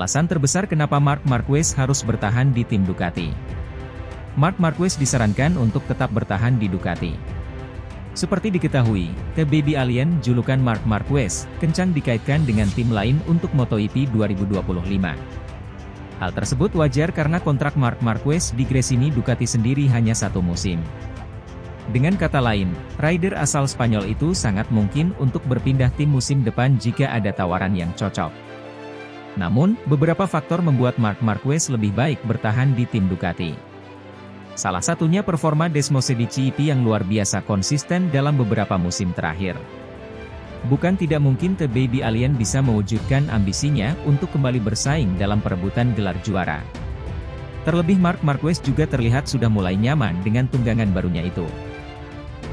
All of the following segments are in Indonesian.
Alasan terbesar kenapa Marc Marquez harus bertahan di tim Ducati. Marc Marquez disarankan untuk tetap bertahan di Ducati. Seperti diketahui, The Baby Alien julukan Marc Marquez, kencang dikaitkan dengan tim lain untuk MotoGP 2025. Hal tersebut wajar karena kontrak Marc Marquez di Gresini Ducati sendiri hanya 1 musim. Dengan kata lain, rider asal Spanyol itu sangat mungkin untuk berpindah tim musim depan jika ada tawaran yang cocok. Namun, beberapa faktor membuat Marc Marquez lebih baik bertahan di tim Ducati. Salah satunya performa Desmosedici yang luar biasa konsisten dalam beberapa musim terakhir. Bukan tidak mungkin The Baby Alien bisa mewujudkan ambisinya untuk kembali bersaing dalam perebutan gelar juara. Terlebih Marc Marquez juga terlihat sudah mulai nyaman dengan tunggangan barunya itu.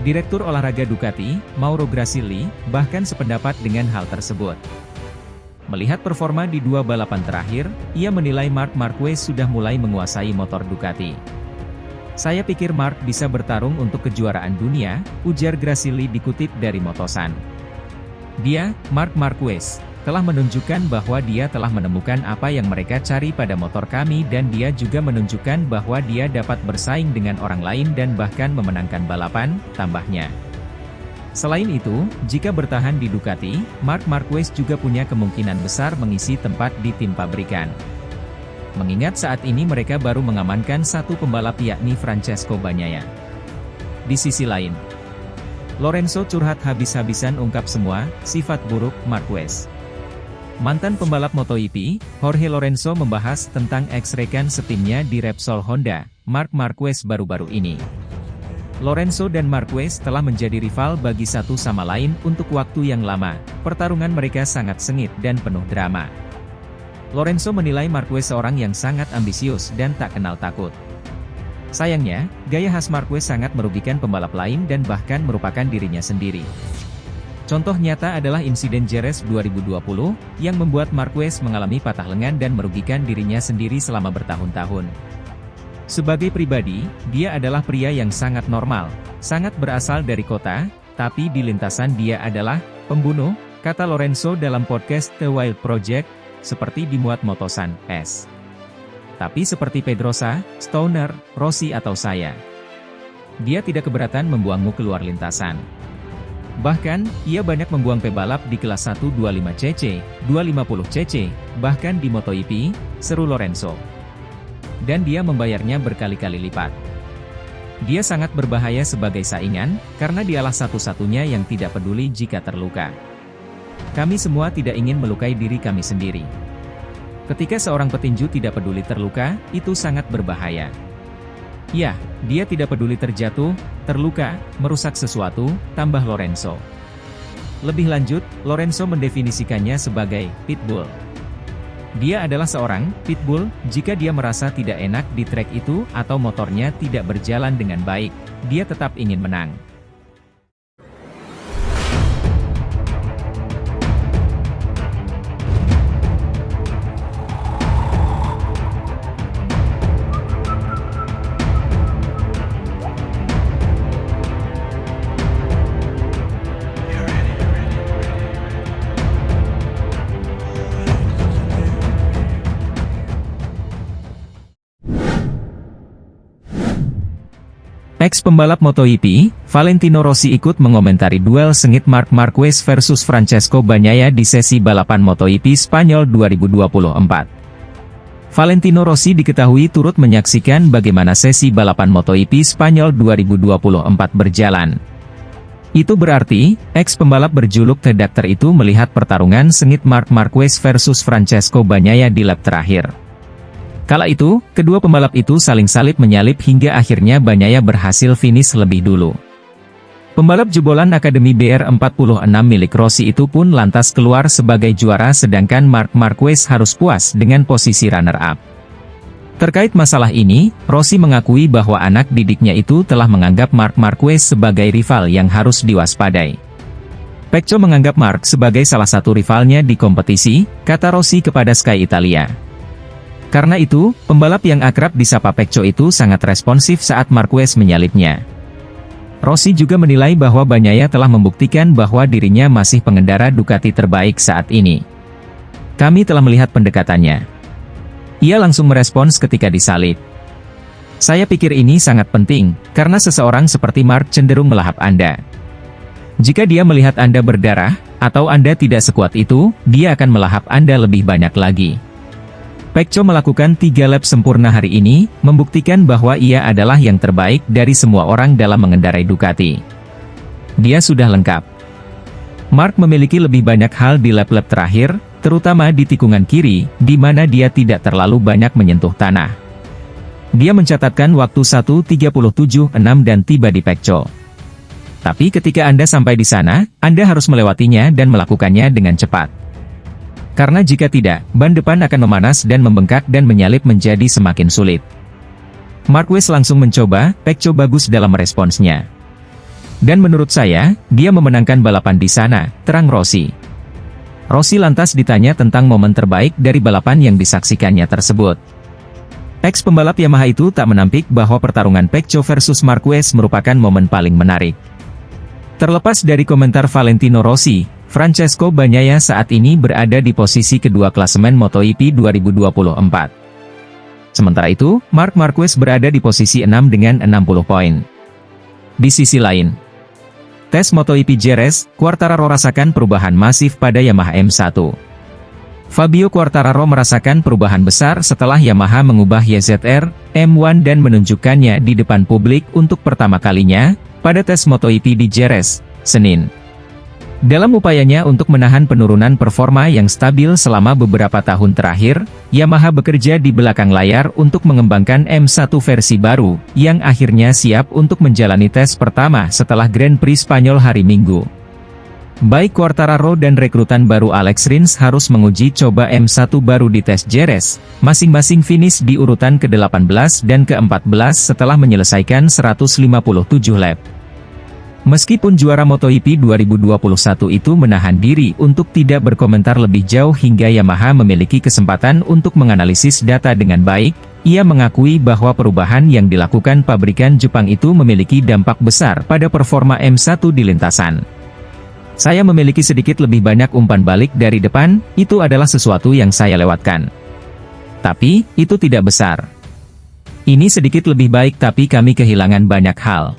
Direktur olahraga Ducati, Mauro Grasili, bahkan sependapat dengan hal tersebut. Melihat performa di 2 balapan terakhir, ia menilai Marc Marquez sudah mulai menguasai motor Ducati. Saya pikir Marc bisa bertarung untuk kejuaraan dunia, ujar Grasili dikutip dari Motosan. Dia, Marc Marquez, telah menunjukkan bahwa dia telah menemukan apa yang mereka cari pada motor kami dan dia juga menunjukkan bahwa dia dapat bersaing dengan orang lain dan bahkan memenangkan balapan, tambahnya. Selain itu, jika bertahan di Ducati, Marc Marquez juga punya kemungkinan besar mengisi tempat di tim pabrikan. Mengingat saat ini mereka baru mengamankan 1 pembalap yakni Francesco Bagnaia. Di sisi lain, Lorenzo curhat habis-habisan ungkap semua sifat buruk Marquez. Mantan pembalap MotoGP, Jorge Lorenzo membahas tentang ex-rekan setimnya di Repsol Honda, Marc Marquez baru-baru ini. Lorenzo dan Marquez telah menjadi rival bagi satu sama lain untuk waktu yang lama. Pertarungan mereka sangat sengit dan penuh drama. Lorenzo menilai Marquez seorang yang sangat ambisius dan tak kenal takut. Sayangnya, gaya khas Marquez sangat merugikan pembalap lain dan bahkan merupakan dirinya sendiri. Contoh nyata adalah insiden Jerez 2020, yang membuat Marquez mengalami patah lengan dan merugikan dirinya sendiri selama bertahun-tahun. Sebagai pribadi, dia adalah pria yang sangat normal, sangat berasal dari kota, tapi di lintasan dia adalah pembunuh, kata Lorenzo dalam podcast The Wild Project, seperti dimuat Motosan, S. Tapi seperti Pedrosa, Stoner, Rossi atau saya. Dia tidak keberatan membuangmu keluar lintasan. Bahkan, ia banyak membuang pebalap di kelas 125cc, 250cc, bahkan di MotoGP, seru Lorenzo. Dan dia membayarnya berkali-kali lipat. Dia sangat berbahaya sebagai saingan, karena dialah satu-satunya yang tidak peduli jika terluka. Kami semua tidak ingin melukai diri kami sendiri. Ketika seorang petinju tidak peduli terluka, itu sangat berbahaya. Ya, dia tidak peduli terjatuh, terluka, merusak sesuatu, tambah Lorenzo. Lebih lanjut, Lorenzo mendefinisikannya sebagai pitbull. Dia adalah seorang pitbull jika dia merasa tidak enak di trek itu atau motornya tidak berjalan dengan baik, dia tetap ingin menang. Ex-pembalap MotoGP, Valentino Rossi ikut mengomentari duel sengit Marc Marquez versus Francesco Bagnaia di sesi balapan MotoGP Spanyol 2024. Valentino Rossi diketahui turut menyaksikan bagaimana sesi balapan MotoGP Spanyol 2024 berjalan. Itu berarti, ex-pembalap berjuluk The Doctor itu melihat pertarungan sengit Marc Marquez versus Francesco Bagnaia di lap terakhir. Kala itu, kedua pembalap itu saling salip-menyalip hingga akhirnya Bagnaia berhasil finish lebih dulu. Pembalap jebolan Akademi BR46 milik Rossi itu pun lantas keluar sebagai juara sedangkan Marc Marquez harus puas dengan posisi runner-up. Terkait masalah ini, Rossi mengakui bahwa anak didiknya itu telah menganggap Marc Marquez sebagai rival yang harus diwaspadai. Pecco menganggap Marc sebagai salah satu rivalnya di kompetisi, kata Rossi kepada Sky Italia. Karena itu, pembalap yang akrab disapa Pecco itu sangat responsif saat Marquez menyalipnya. Rossi juga menilai bahwa Bagnaia telah membuktikan bahwa dirinya masih pengendara Ducati terbaik saat ini. Kami telah melihat pendekatannya. Ia langsung merespons ketika disalib. Saya pikir ini sangat penting, karena seseorang seperti Mark cenderung melahap Anda. Jika dia melihat Anda berdarah, atau Anda tidak sekuat itu, dia akan melahap Anda lebih banyak lagi. Pecco melakukan 3 lap sempurna hari ini, membuktikan bahwa ia adalah yang terbaik dari semua orang dalam mengendarai Ducati. Dia sudah lengkap. Mark memiliki lebih banyak hal di lap-lap terakhir, terutama di tikungan kiri, di mana dia tidak terlalu banyak menyentuh tanah. Dia mencatatkan waktu 1:37.6 dan tiba di Pecco. Tapi ketika Anda sampai di sana, Anda harus melewatinya dan melakukannya dengan cepat. Karena jika tidak, ban depan akan memanas dan membengkak dan menyalip menjadi semakin sulit. Marquez langsung mencoba, Pecco bagus dalam responsnya. Dan menurut saya, dia memenangkan balapan di sana, terang Rossi. Rossi lantas ditanya tentang momen terbaik dari balapan yang disaksikannya tersebut. Ex-pembalap Yamaha itu tak menampik bahwa pertarungan Pecco versus Marquez merupakan momen paling menarik. Terlepas dari komentar Valentino Rossi, Francesco Bagnaia saat ini berada di posisi kedua klasemen MotoGP 2024. Sementara itu, Marc Marquez berada di posisi 6 dengan 60 poin. Di sisi lain, tes MotoGP Jerez, Quartararo rasakan perubahan masif pada Yamaha M1. Fabio Quartararo merasakan perubahan besar setelah Yamaha mengubah YZR M1 dan menunjukkannya di depan publik untuk pertama kalinya, pada tes MotoGP di Jerez, Senin. Dalam upayanya untuk menahan penurunan performa yang stabil selama beberapa tahun terakhir, Yamaha bekerja di belakang layar untuk mengembangkan M1 versi baru, yang akhirnya siap untuk menjalani tes pertama setelah Grand Prix Spanyol hari Minggu. Baik Quartararo dan rekrutan baru Alex Rins harus menguji coba M1 baru di tes Jerez, masing-masing finish di urutan ke-18 dan ke-14 setelah menyelesaikan 157 lap. Meskipun juara MotoGP 2021 itu menahan diri untuk tidak berkomentar lebih jauh hingga Yamaha memiliki kesempatan untuk menganalisis data dengan baik, ia mengakui bahwa perubahan yang dilakukan pabrikan Jepang itu memiliki dampak besar pada performa M1 di lintasan. Saya memiliki sedikit lebih banyak umpan balik dari depan, itu adalah sesuatu yang saya lewatkan. Tapi, itu tidak besar. Ini sedikit lebih baik tapi kami kehilangan banyak hal.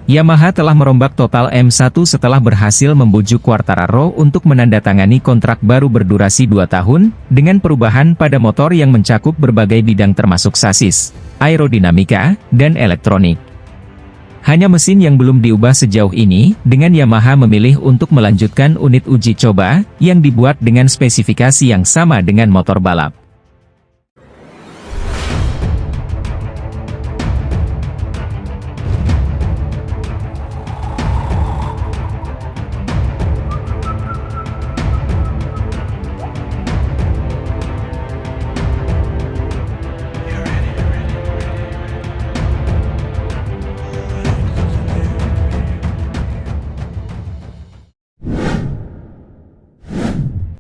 Yamaha telah merombak total M1 setelah berhasil membujuk Quartararo untuk menandatangani kontrak baru berdurasi 2 tahun, dengan perubahan pada motor yang mencakup berbagai bidang termasuk sasis, aerodinamika, dan elektronik. Hanya mesin yang belum diubah sejauh ini, dengan Yamaha memilih untuk melanjutkan unit uji coba, yang dibuat dengan spesifikasi yang sama dengan motor balap.